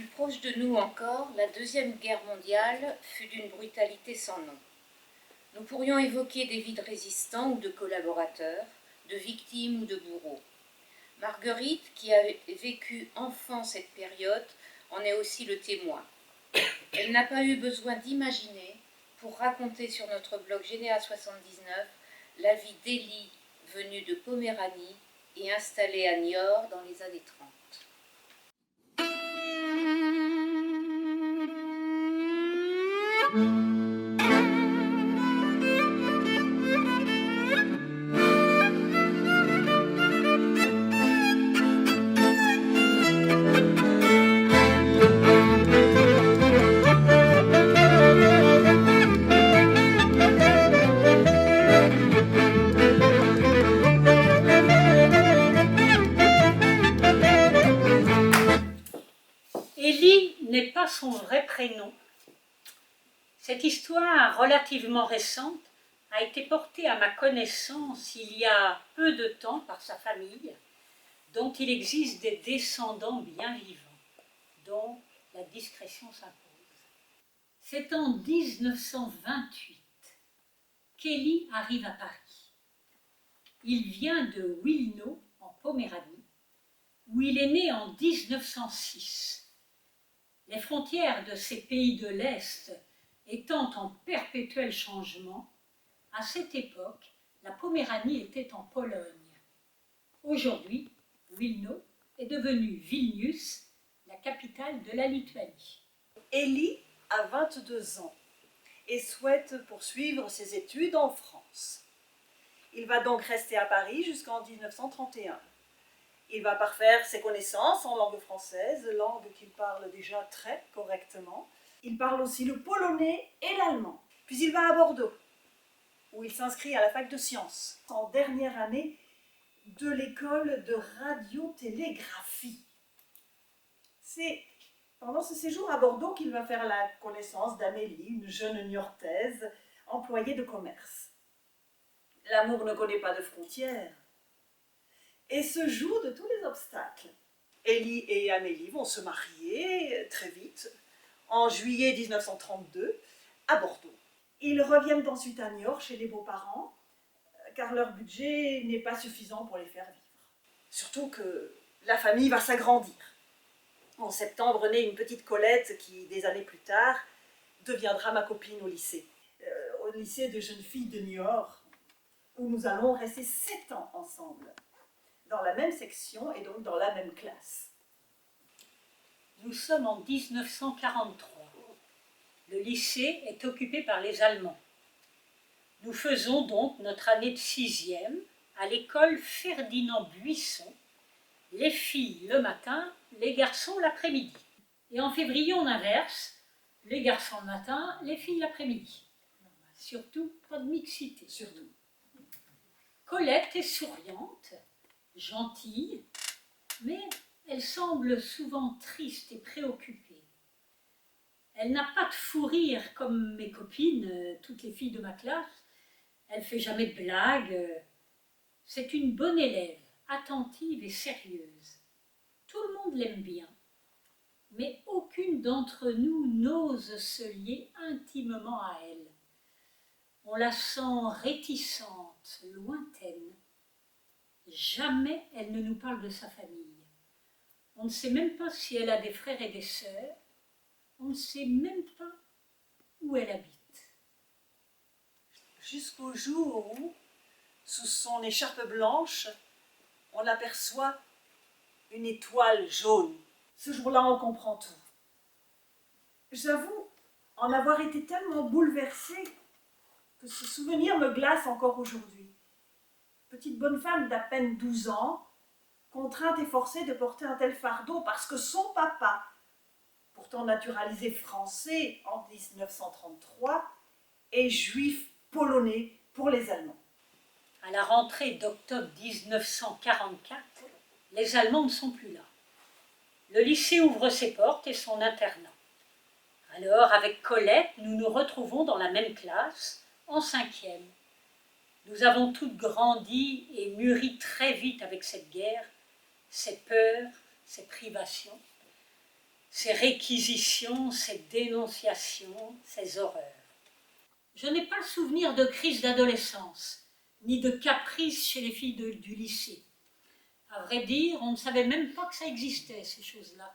Plus proche de nous encore, la Deuxième Guerre mondiale fut d'une brutalité sans nom. Nous pourrions évoquer des vies de résistants ou de collaborateurs, de victimes ou de bourreaux. Marguerite, qui a vécu enfant cette période, en est aussi le témoin. Elle n'a pas eu besoin d'imaginer pour raconter sur notre blog Généa 79 la vie d'Élie, venue de Poméranie et installée à Niort dans les années 30. Élie n'est pas son vrai prénom. Cette histoire relativement récente a été portée à ma connaissance il y a peu de temps par sa famille, dont il existe des descendants bien vivants, dont la discrétion s'impose. C'est en 1928 qu'Élie arrive à Paris. Il vient de Wilno, en Poméranie, où il est né en 1906. Les frontières de ces pays de l'Est étant en perpétuel changement, à cette époque, la Poméranie était en Pologne. Aujourd'hui, Wilno est devenu Vilnius, la capitale de la Lituanie. Élie a 22 ans et souhaite poursuivre ses études en France. Il va donc rester à Paris jusqu'en 1931. Il va parfaire ses connaissances en langue française, langue qu'il parle déjà très correctement. Il parle aussi le polonais et l'allemand. Puis il va à Bordeaux, où il s'inscrit à la fac de sciences, en dernière année de l'école de radiotélégraphie. C'est pendant ce séjour à Bordeaux qu'il va faire la connaissance d'Amélie, une jeune niortaise, employée de commerce. L'amour ne connaît pas de frontières et se joue de tous les obstacles. Élie et Amélie vont se marier très vite, en juillet 1932, à Bordeaux. Ils reviennent ensuite à Niort chez les beaux-parents, car leur budget n'est pas suffisant pour les faire vivre. Surtout que la famille va s'agrandir. En septembre naît une petite Colette qui, des années plus tard, deviendra ma copine au lycée de jeunes filles de Niort, où nous allons rester 7 ans ensemble, dans la même section et donc dans la même classe. Nous sommes en 1943. Le lycée est occupé par les Allemands. Nous faisons donc notre année de 6e à l'école Ferdinand Buisson, les filles le matin, les garçons l'après-midi. Et en février, on inverse, les garçons le matin, les filles l'après-midi. Surtout, pas de mixité. Surtout. Colette est souriante, gentille, mais elle semble souvent triste et préoccupée. Elle n'a pas de fou rire comme mes copines, toutes les filles de ma classe. Elle fait jamais de blagues. C'est une bonne élève, attentive et sérieuse. Tout le monde l'aime bien, mais aucune d'entre nous n'ose se lier intimement à elle. On la sent réticente, lointaine. Jamais elle ne nous parle de sa famille. On ne sait même pas si elle a des frères et des sœurs. On ne sait même pas où elle habite. Jusqu'au jour où, sous son écharpe blanche, on aperçoit une étoile jaune. Ce jour-là, on comprend tout. J'avoue en avoir été tellement bouleversée que ce souvenir me glace encore aujourd'hui. Petite bonne femme d'à peine 12 ans, contrainte et forcée de porter un tel fardeau parce que son papa, pourtant naturalisé français en 1933, est juif polonais pour les Allemands. À la rentrée d'octobre 1944, les Allemands ne sont plus là. Le lycée ouvre ses portes et son internat. Alors, avec Colette, nous nous retrouvons dans la même classe, en 5e. Nous avons toutes grandi et mûri très vite avec cette guerre, ces peurs, ces privations. ces réquisitions, ces dénonciations, ces horreurs. Je n'ai pas le souvenir de crise d'adolescence, ni de caprice chez les filles du lycée. À vrai dire, on ne savait même pas que ça existait, ces choses-là.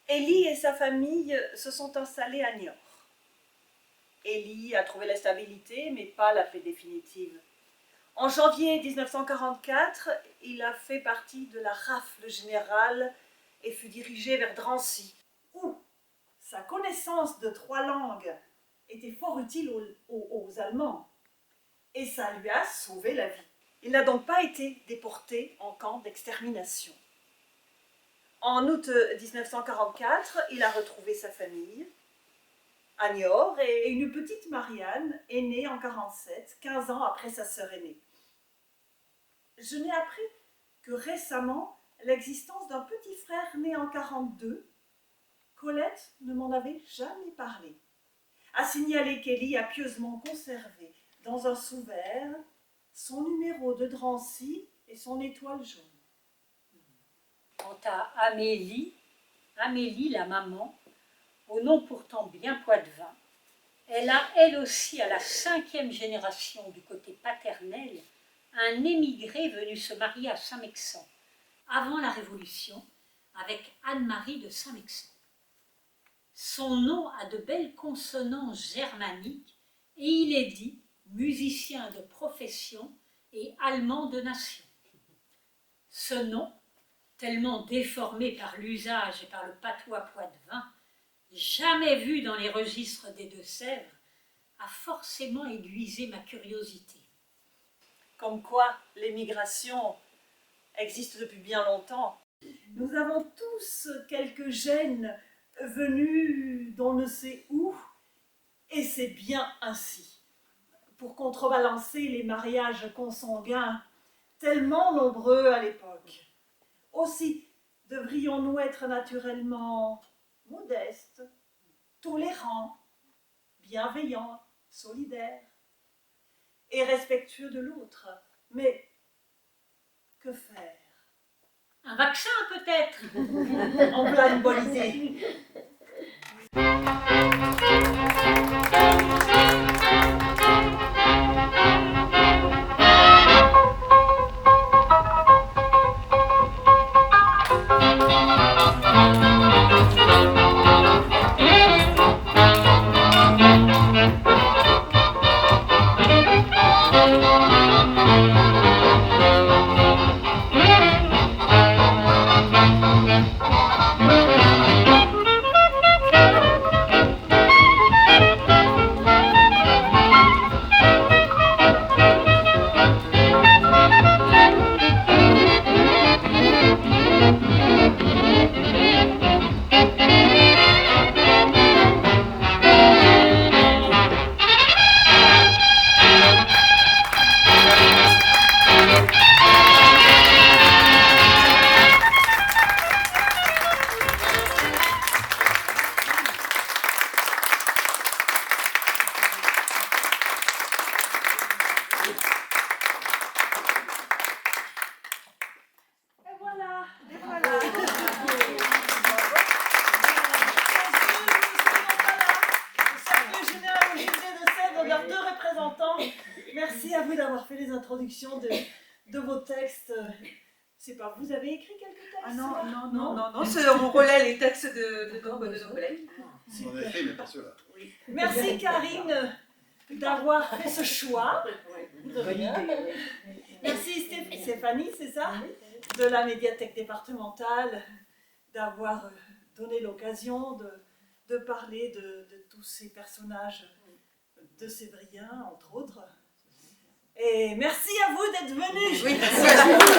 Élie et sa famille se sont installés à Niort. Élie a trouvé la stabilité, mais pas la paix définitive. En janvier 1944, il a fait partie de la rafle générale et fut dirigé vers Drancy, où sa connaissance de 3 langues était fort utile aux Allemands, et ça lui a sauvé la vie. Il n'a donc pas été déporté en camp d'extermination. En août 1944, il a retrouvé sa famille à Niort, et une petite Marianne est née en 1947, 15 ans après sa sœur aînée. Je n'ai appris que récemment l'existence d'un petit frère né en 1942. Colette ne m'en avait jamais parlé. A signalé qu'Élie a pieusement conservé dans un sous-verre son numéro de Drancy et son étoile jaune. Quant à Amélie, la maman, au nom pourtant bien poitevin, elle a elle aussi à la 5e génération du côté paternel un émigré venu se marier à Saint-Mexan, avant la Révolution, avec Anne-Marie de Saint-Mexan. Son nom a de belles consonances germaniques et il est dit musicien de profession et allemand de nation. Ce nom, tellement déformé par l'usage et par le patois poitevin, jamais vu dans les registres des Deux-Sèvres, a forcément aiguisé ma curiosité. Comme quoi l'émigration existe depuis bien longtemps. Nous avons tous quelques gènes venus d'on ne sait où, et c'est bien ainsi. Pour contrebalancer les mariages consanguins, tellement nombreux à l'époque. Aussi, devrions-nous être naturellement modestes, tolérants, bienveillants, solidaires et respectueux de l'autre. Mais que faire? Un vaccin peut-être? En plein une bonne idée. De vos textes. C'est pas vous avez écrit quelques textes? Ah non, on relaie les textes de nos collègues. On a écrit, mais pas ceux-là. Oui. Merci Karine d'avoir fait ce choix. Merci Stéphanie, c'est ça? De la médiathèque départementale, d'avoir donné l'occasion de parler de tous ces personnages de Sévrien, entre autres. Et merci à vous d'être venus. Oui, merci.